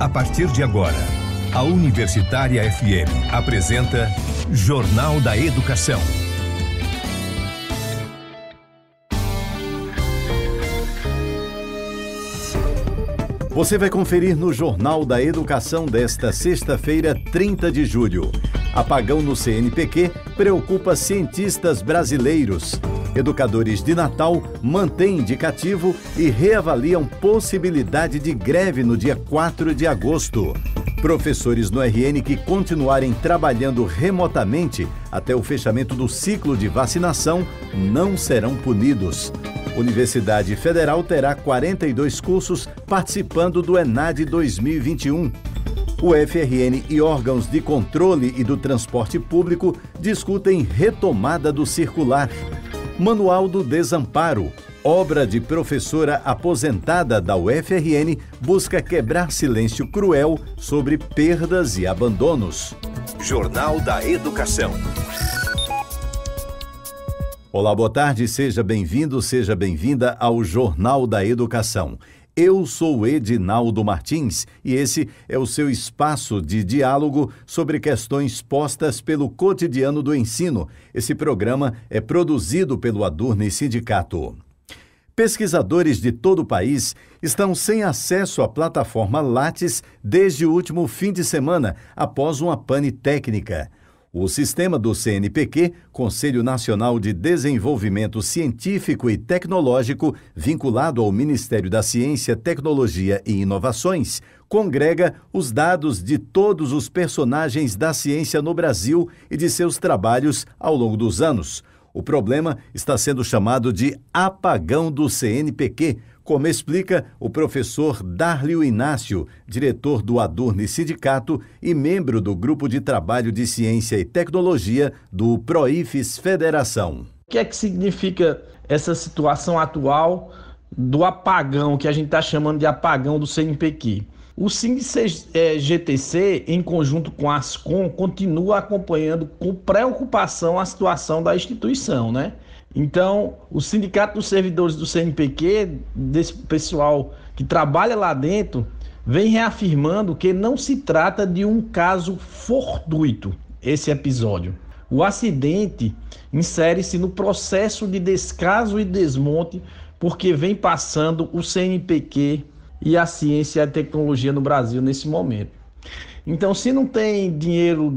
A partir de agora, a Universitária FM apresenta Jornal da Educação. Você vai conferir no Jornal da Educação desta sexta-feira, 30 de julho. Apagão no CNPq preocupa cientistas brasileiros. Educadores de Natal mantêm indicativo e reavaliam possibilidade de greve no dia 4 de agosto. Professores no RN que continuarem trabalhando remotamente até o fechamento do ciclo de vacinação não serão punidos. Universidade Federal terá 42 cursos participando do ENAD 2021. O FRN e órgãos de controle e do transporte público discutem retomada do circular. Manual do Desamparo, obra de professora aposentada da UFRN, busca quebrar silêncio cruel sobre perdas e abandonos. Jornal da Educação. Olá, boa tarde, seja bem-vindo, seja bem-vinda ao Jornal da Educação. Eu sou Edinaldo Martins e esse é o seu espaço de diálogo sobre questões postas pelo cotidiano do ensino. Esse programa é produzido pelo Adurne Sindicato. Pesquisadores de todo o país estão sem acesso à plataforma Lattes desde o último fim de semana, após uma pane técnica. O sistema do CNPq, Conselho Nacional de Desenvolvimento Científico e Tecnológico, vinculado ao Ministério da Ciência, Tecnologia e Inovações, congrega os dados de todos os personagens da ciência no Brasil e de seus trabalhos ao longo dos anos. O problema está sendo chamado de apagão do CNPq, como explica o professor Darlio Inácio, diretor do Adurne Sindicato e membro do Grupo de Trabalho de Ciência e Tecnologia do PROIFES Federação. O que é que significa essa situação atual do apagão, que a gente está chamando de apagão do CNPq? O SINDIC-GTC, em conjunto com a Ascom, continua acompanhando com preocupação a situação da instituição, né? Então, o Sindicato dos Servidores do CNPq, desse pessoal que trabalha lá dentro, vem reafirmando que não se trata de um caso fortuito, esse episódio. O acidente insere-se no processo de descaso e desmonte porque vem passando o CNPq e a ciência e a tecnologia no Brasil nesse momento. Então, se não tem dinheiro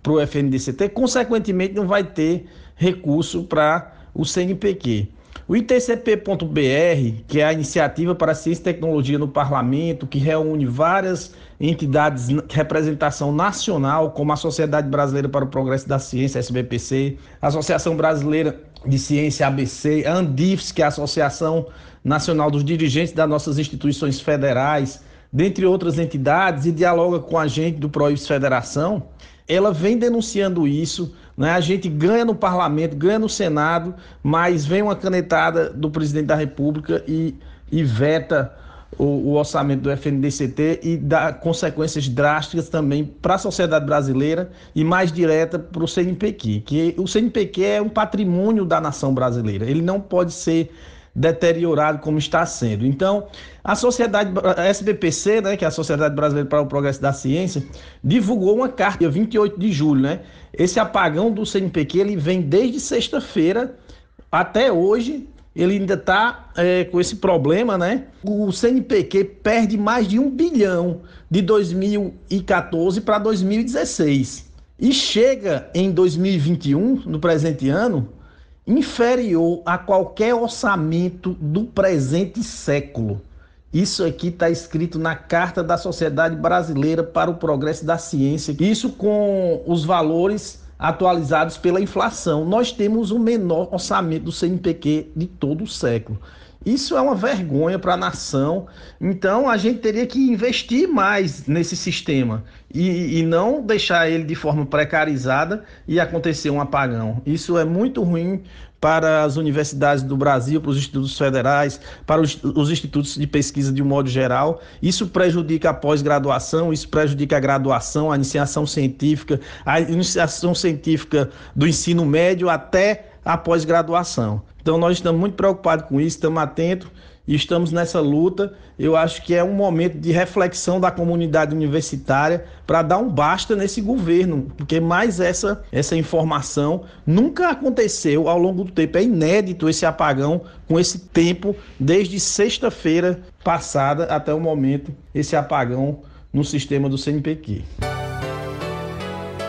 para o FNDCT, consequentemente não vai ter recurso para o CNPq. O ITCP.br, que é a Iniciativa para a Ciência e Tecnologia no Parlamento, que reúne várias entidades de representação nacional, como a Sociedade Brasileira para o Progresso da Ciência, SBPC, a Associação Brasileira de Ciência, ABC, a ANDIFES, que é a Associação Nacional dos Dirigentes das nossas instituições federais, dentre outras entidades, e dialoga com a gente do PROIFES Federação. Ela vem denunciando isso, né? A gente ganha no parlamento, ganha no Senado, mas vem uma canetada do presidente da República e veta o orçamento do FNDCT e dá consequências drásticas também para a sociedade brasileira e mais direta para o CNPq, que o CNPq é um patrimônio da nação brasileira, ele não pode ser deteriorado como está sendo. Então, a SBPC, né, que é a Sociedade Brasileira para o Progresso da Ciência, divulgou uma carta, dia 28 de julho, né? Esse apagão do CNPq, ele vem desde sexta-feira até hoje, ele ainda está com esse problema, né? O CNPq perde mais de 1 bilhão de 2014 para 2016 e chega em 2021, no presente ano, inferior a qualquer orçamento do presente século. Isso aqui está escrito na Carta da Sociedade Brasileira para o Progresso da Ciência. Isso com os valores atualizados pela inflação. Nós temos o menor orçamento do CNPq de todo o século. Isso é uma vergonha para a nação. Então, a gente teria que investir mais nesse sistema e não deixar ele de forma precarizada e acontecer um apagão. Isso é muito ruim para as universidades do Brasil, para os institutos federais, para os institutos de pesquisa de um modo geral. Isso prejudica a pós-graduação, isso prejudica a graduação, a iniciação científica do ensino médio até a pós-graduação. Então nós estamos muito preocupados com isso, estamos atentos e estamos nessa luta. Eu acho que é um momento de reflexão da comunidade universitária para dar um basta nesse governo, porque mais essa informação nunca aconteceu ao longo do tempo. É inédito esse apagão com esse tempo, desde sexta-feira passada até o momento, esse apagão no sistema do CNPq.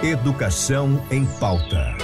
Educação em pauta.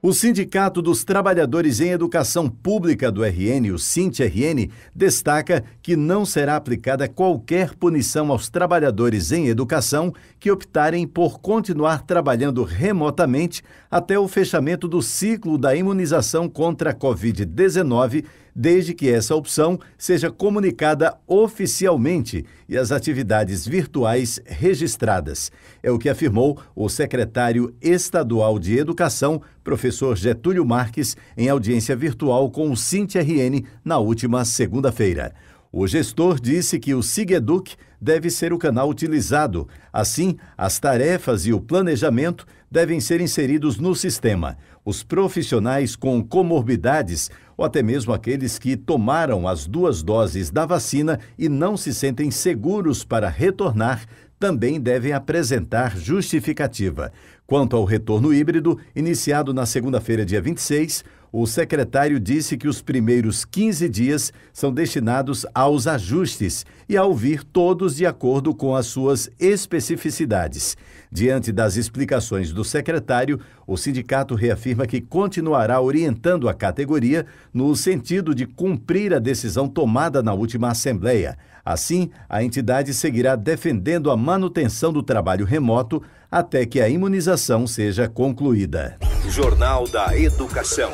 O Sindicato dos Trabalhadores em Educação Pública do RN, o SINT-RN, destaca que não será aplicada qualquer punição aos trabalhadores em educação que optarem por continuar trabalhando remotamente até o fechamento do ciclo da imunização contra a Covid-19, desde que essa opção seja comunicada oficialmente e as atividades virtuais registradas. É o que afirmou o secretário estadual de Educação, professor Getúlio Marques, em audiência virtual com o SINT-RN na última segunda-feira. O gestor disse que o SIGEDUC deve ser o canal utilizado. Assim, as tarefas e o planejamento devem ser inseridos no sistema. Os profissionais com comorbidades ou até mesmo aqueles que tomaram as 2 doses da vacina e não se sentem seguros para retornar, também devem apresentar justificativa. Quanto ao retorno híbrido, iniciado na segunda-feira, dia 26, o secretário disse que os primeiros 15 dias são destinados aos ajustes e a ouvir todos de acordo com as suas especificidades. Diante das explicações do secretário, o sindicato reafirma que continuará orientando a categoria no sentido de cumprir a decisão tomada na última Assembleia. Assim, a entidade seguirá defendendo a manutenção do trabalho remoto até que a imunização seja concluída. Jornal da Educação.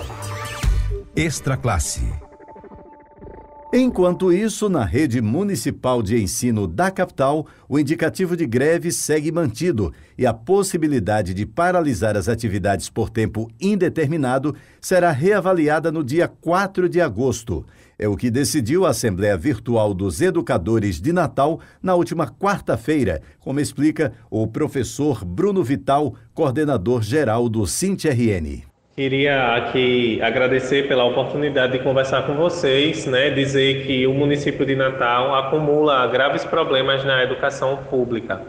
Extra Classe. Enquanto isso, na rede municipal de ensino da capital, o indicativo de greve segue mantido e a possibilidade de paralisar as atividades por tempo indeterminado será reavaliada no dia 4 de agosto. É o que decidiu a Assembleia Virtual dos Educadores de Natal na última quarta-feira, como explica o professor Bruno Vital, coordenador geral do SINT-RN. Queria aqui agradecer pela oportunidade de conversar com vocês, dizer que o município de Natal acumula graves problemas na educação pública.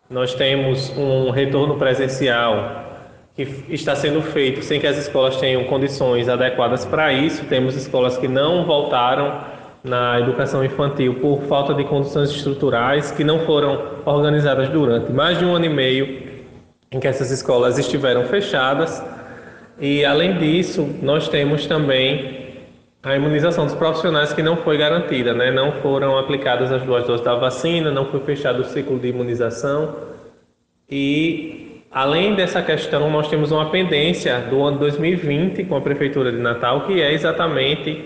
Nós temos um retorno presencial que está sendo feito sem que as escolas tenham condições adequadas para isso. Temos escolas que não voltaram na educação infantil por falta de condições estruturais, que não foram organizadas durante mais de 1 ano e meio em que essas escolas estiveram fechadas. E, além disso, nós temos também a imunização dos profissionais que não foi garantida, Não foram aplicadas as 2 doses da vacina, não foi fechado o ciclo de imunização. E, além dessa questão, nós temos uma pendência do ano 2020 com a Prefeitura de Natal, que é exatamente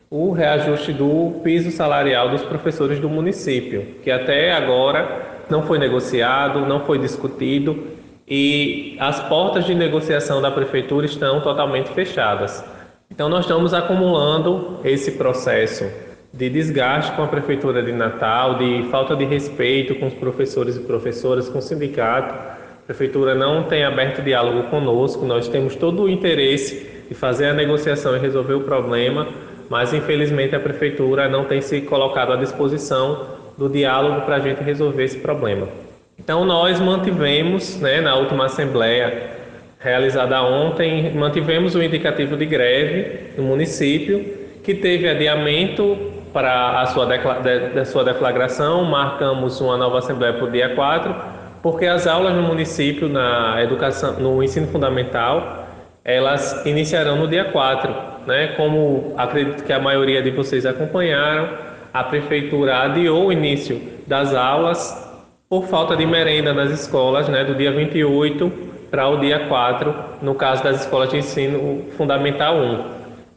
o reajuste do piso salarial dos professores do município, que até agora não foi negociado, não foi discutido, e as portas de negociação da Prefeitura estão totalmente fechadas. Então, nós estamos acumulando esse processo de desgaste com a Prefeitura de Natal, de falta de respeito com os professores e professoras, com o sindicato. A Prefeitura não tem aberto diálogo conosco, nós temos todo o interesse de fazer a negociação e resolver o problema, mas, infelizmente, a Prefeitura não tem se colocado à disposição do diálogo para a gente resolver esse problema. Então, nós mantivemos, na última Assembleia realizada ontem, mantivemos o indicativo de greve no município, que teve adiamento para a sua deflagração. Marcamos uma nova Assembleia para o dia 4, porque as aulas no município, na educação, no ensino fundamental, elas iniciarão no dia 4. Como acredito que a maioria de vocês acompanharam, a Prefeitura adiou o início das aulas por falta de merenda nas escolas, do dia 28 para o dia 4, no caso das escolas de ensino fundamental 1.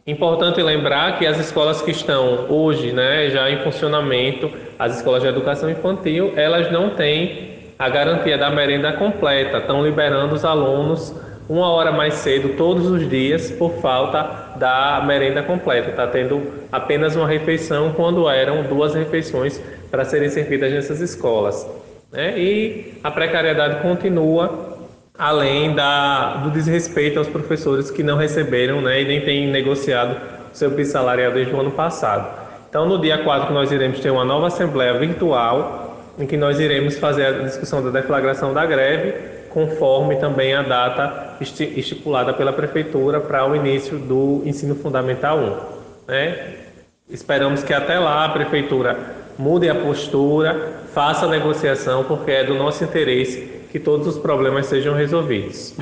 Importante lembrar que as escolas que estão hoje, já em funcionamento, as escolas de educação infantil, elas não têm a garantia da merenda completa, estão liberando os alunos 1 hora mais cedo todos os dias por falta da merenda completa. Está tendo apenas uma refeição quando eram 2 refeições para serem servidas nessas escolas. E a precariedade continua, além do desrespeito aos professores que não receberam, e nem têm negociado o seu piso salarial desde o ano passado. Então, no dia 4, nós iremos ter uma nova assembleia virtual, em que nós iremos fazer a discussão da deflagração da greve, conforme também a data estipulada pela Prefeitura para o início do ensino fundamental 1. Né? Esperamos que até lá a Prefeitura mude a postura, faça a negociação, porque é do nosso interesse que todos os problemas sejam resolvidos.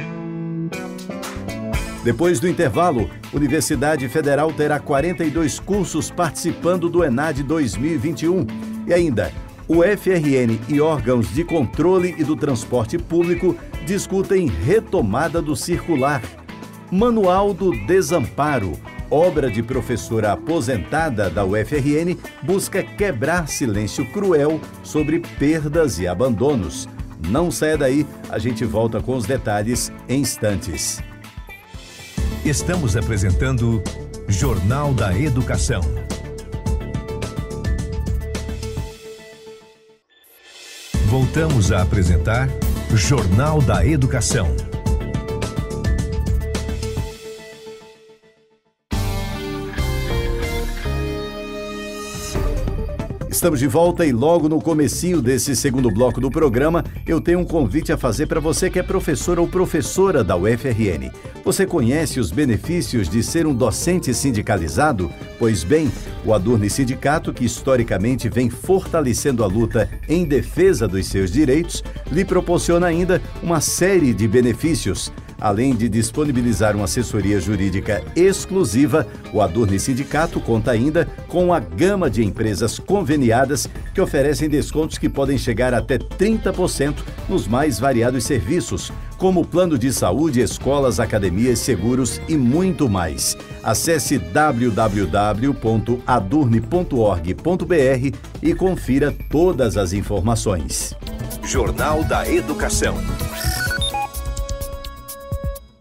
Depois do intervalo, Universidade Federal terá 42 cursos participando do ENAD 2021. E ainda, o FRN e órgãos de controle e do transporte público discutem retomada do circular. Manual do Desamparo, obra de professora aposentada da UFRN, busca quebrar silêncio cruel sobre perdas e abandonos. Não saia daí, a gente volta com os detalhes em instantes. Estamos apresentando Jornal da Educação. Voltamos a apresentar Jornal da Educação. Estamos de volta e logo no comecinho desse segundo bloco do programa, eu tenho um convite a fazer para você que é professor ou professora da UFRN. Você conhece os benefícios de ser um docente sindicalizado? Pois bem, o Adurne Sindicato, que historicamente vem fortalecendo a luta em defesa dos seus direitos, lhe proporciona ainda uma série de benefícios. Além de disponibilizar uma assessoria jurídica exclusiva, o Adurne Sindicato conta ainda com uma gama de empresas conveniadas que oferecem descontos que podem chegar até 30% nos mais variados serviços, como plano de saúde, escolas, academias, seguros e muito mais. Acesse www.adurne.org.br e confira todas as informações. Jornal da Educação.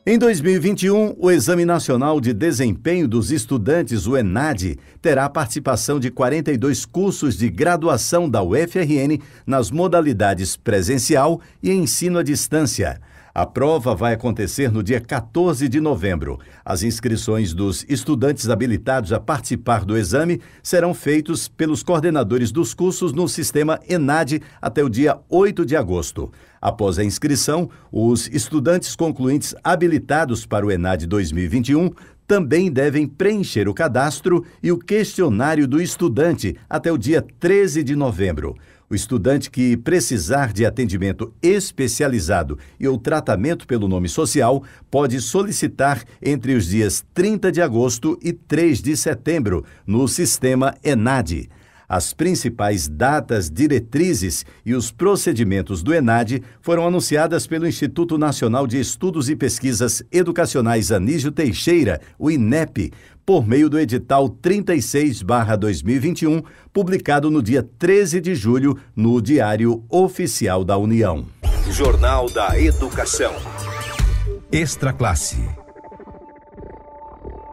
Em 2021, o Exame Nacional de Desempenho dos Estudantes, o ENAD, terá a participação de 42 cursos de graduação da UFRN nas modalidades presencial e ensino à distância. A prova vai acontecer no dia 14 de novembro. As inscrições dos estudantes habilitados a participar do exame serão feitos pelos coordenadores dos cursos no sistema ENAD até o dia 8 de agosto. Após a inscrição, os estudantes concluintes habilitados para o ENAD 2021 também devem preencher o cadastro e o questionário do estudante até o dia 13 de novembro. O estudante que precisar de atendimento especializado e ou tratamento pelo nome social pode solicitar entre os dias 30 de agosto e 3 de setembro no sistema ENAD. As principais datas, diretrizes e os procedimentos do ENAD foram anunciadas pelo Instituto Nacional de Estudos e Pesquisas Educacionais Anísio Teixeira, o INEP, por meio do edital 36/2021, publicado no dia 13 de julho no Diário Oficial da União. Jornal da Educação. Extra Classe.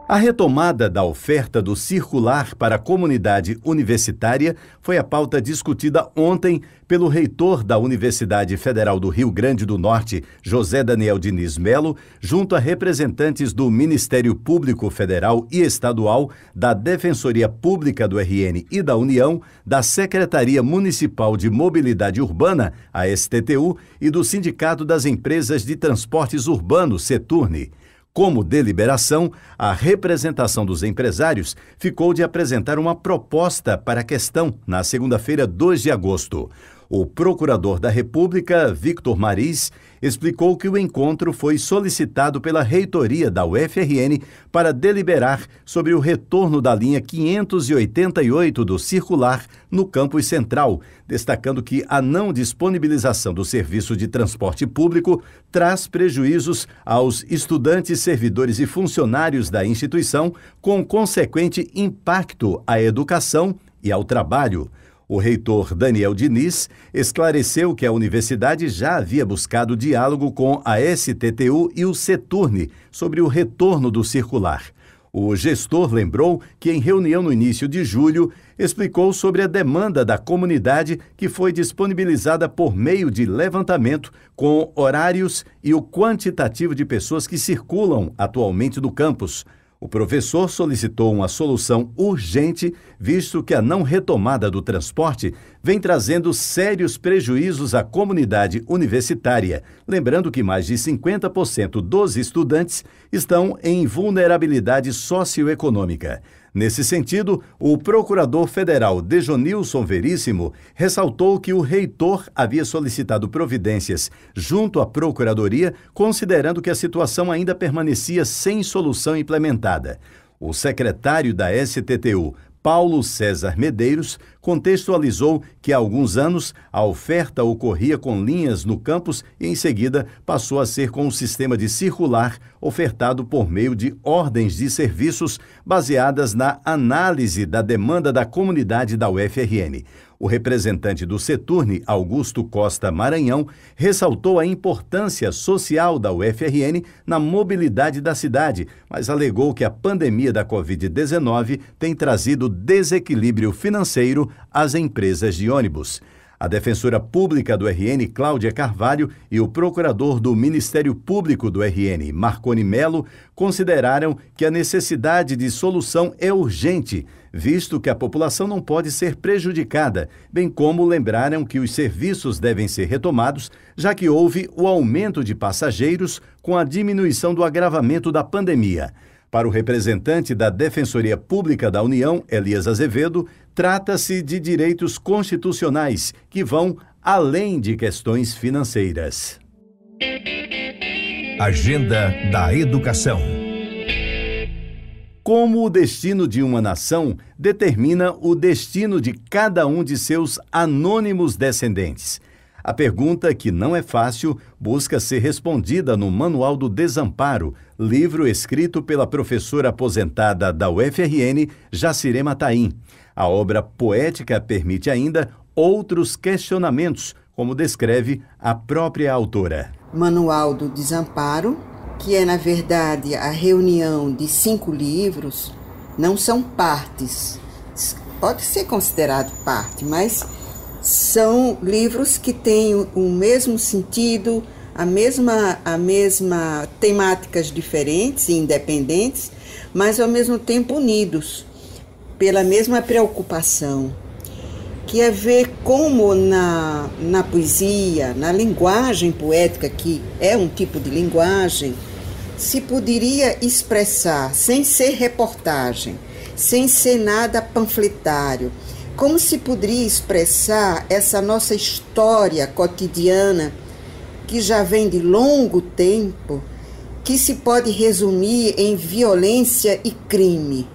A retomada da oferta do circular para a comunidade universitária foi a pauta discutida ontem pelo reitor da Universidade Federal do Rio Grande do Norte, José Daniel Diniz Melo, junto a representantes do Ministério Público Federal e Estadual, da Defensoria Pública do RN e da União, da Secretaria Municipal de Mobilidade Urbana, a STTU, e do Sindicato das Empresas de Transportes Urbanos, Seturne. Como deliberação, a representação dos empresários ficou de apresentar uma proposta para a questão na segunda-feira, 2 de agosto. O procurador da República, Victor Maris, explicou que o encontro foi solicitado pela reitoria da UFRN para deliberar sobre o retorno da linha 588 do circular no campus central, destacando que a não disponibilização do serviço de transporte público traz prejuízos aos estudantes, servidores e funcionários da instituição, com consequente impacto à educação e ao trabalho. O reitor Daniel Diniz esclareceu que a universidade já havia buscado diálogo com a STTU e o Seturne sobre o retorno do circular. O gestor lembrou que, em reunião no início de julho, explicou sobre a demanda da comunidade que foi disponibilizada por meio de levantamento com horários e o quantitativo de pessoas que circulam atualmente no campus. O professor solicitou uma solução urgente, visto que a não retomada do transporte vem trazendo sérios prejuízos à comunidade universitária, lembrando que mais de 50% dos estudantes estão em vulnerabilidade socioeconômica. Nesse sentido, o procurador federal Dejonilson Veríssimo ressaltou que o reitor havia solicitado providências junto à Procuradoria, considerando que a situação ainda permanecia sem solução implementada. O secretário da STTU, Paulo César Medeiros, contextualizou que há alguns anos a oferta ocorria com linhas no campus e em seguida passou a ser com um sistema de circular ofertado por meio de ordens de serviços baseadas na análise da demanda da comunidade da UFRN. O representante do Seturne, Augusto Costa Maranhão, ressaltou a importância social da UFRN na mobilidade da cidade, mas alegou que a pandemia da Covid-19 tem trazido desequilíbrio financeiro às empresas de ônibus. A defensora pública do RN, Cláudia Carvalho, e o procurador do Ministério Público do RN, Marconi Melo, consideraram que a necessidade de solução é urgente, visto que a população não pode ser prejudicada, bem como lembraram que os serviços devem ser retomados, já que houve o aumento de passageiros com a diminuição do agravamento da pandemia. Para o representante da Defensoria Pública da União, Elias Azevedo, trata-se de direitos constitucionais que vão além de questões financeiras. Agenda da Educação. Como o destino de uma nação determina o destino de cada um de seus anônimos descendentes? A pergunta, que não é fácil, busca ser respondida no Manual do Desamparo, livro escrito pela professora aposentada da UFRN, Jacirema Taim. A obra poética permite ainda outros questionamentos, como descreve a própria autora. Manual do Desamparo, que é, na verdade, a reunião de 5 livros, não são partes. Pode ser considerado parte, mas são livros que têm o mesmo sentido, a mesma temáticas diferentes e independentes, mas ao mesmo tempo unidos pela mesma preocupação, que é ver como na poesia, na linguagem poética, que é um tipo de linguagem, se poderia expressar, sem ser reportagem, sem ser nada panfletário, como se poderia expressar essa nossa história cotidiana, que já vem de longo tempo, que se pode resumir em violência e crime.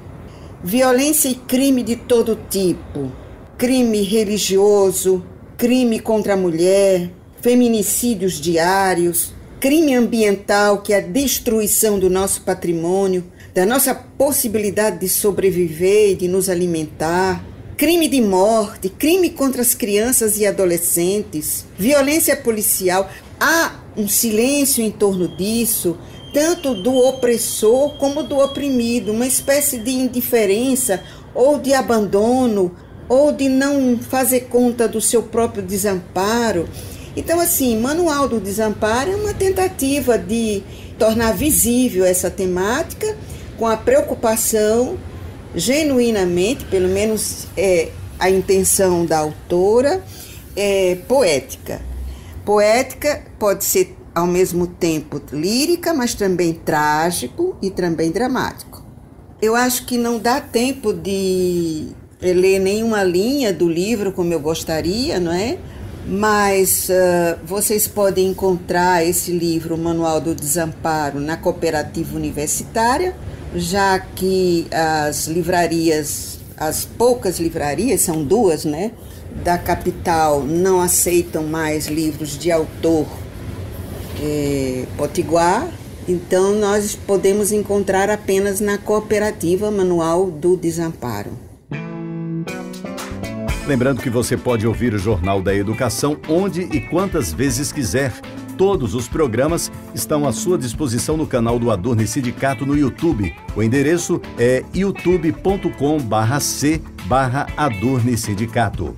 Violência e crime de todo tipo. Crime religioso, crime contra a mulher, feminicídios diários, crime ambiental, que é a destruição do nosso patrimônio, da nossa possibilidade de sobreviver e de nos alimentar, crime de morte, crime contra as crianças e adolescentes, violência policial. Há um silêncio em torno disso, tanto do opressor como do oprimido, uma espécie de indiferença ou de abandono, ou de não fazer conta do seu próprio desamparo. Então, assim, Manual do Desamparo é uma tentativa de tornar visível essa temática com a preocupação, genuinamente, pelo menos a intenção da autora, poética. Poética pode ser, ao mesmo tempo, lírica, mas também trágico e também dramático. Eu acho que não dá tempo de ler nenhuma linha do livro como eu gostaria, não é? Mas vocês podem encontrar esse livro, o Manual do Desamparo, na Cooperativa Universitária, já que as livrarias, as poucas livrarias, são 2, né, da capital, não aceitam mais livros de autor potiguar, então nós podemos encontrar apenas na Cooperativa Manual do Desamparo. Lembrando que você pode ouvir o Jornal da Educação onde e quantas vezes quiser. Todos os programas estão à sua disposição no canal do Adurni Sindicato no YouTube. O endereço é youtube.com/c/Adurni Sindicato.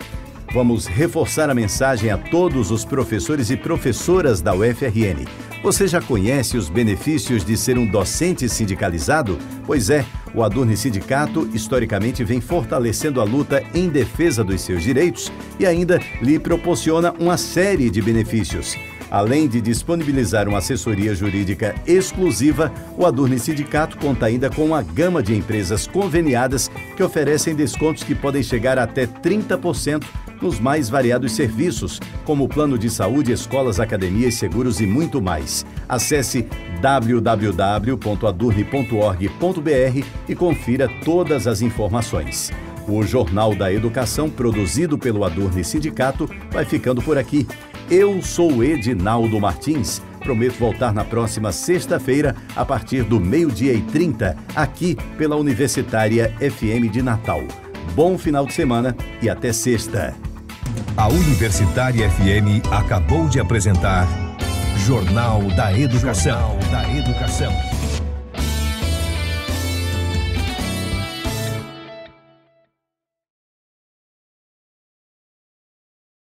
Vamos reforçar a mensagem a todos os professores e professoras da UFRN. Você já conhece os benefícios de ser um docente sindicalizado? Pois é, o Adurne Sindicato historicamente vem fortalecendo a luta em defesa dos seus direitos e ainda lhe proporciona uma série de benefícios. Além de disponibilizar uma assessoria jurídica exclusiva, o Adurne Sindicato conta ainda com uma gama de empresas conveniadas que oferecem descontos que podem chegar até 30% nos mais variados serviços, como plano de saúde, escolas, academias, seguros e muito mais. Acesse www.adurne.org.br e confira todas as informações. O Jornal da Educação, produzido pelo Adurne Sindicato, vai ficando por aqui. Eu sou Edinaldo Martins. Prometo voltar na próxima sexta-feira, a partir do 12h30, aqui pela Universitária FM de Natal. Bom final de semana e até sexta. A Universitária FM acabou de apresentar Jornal da Educação.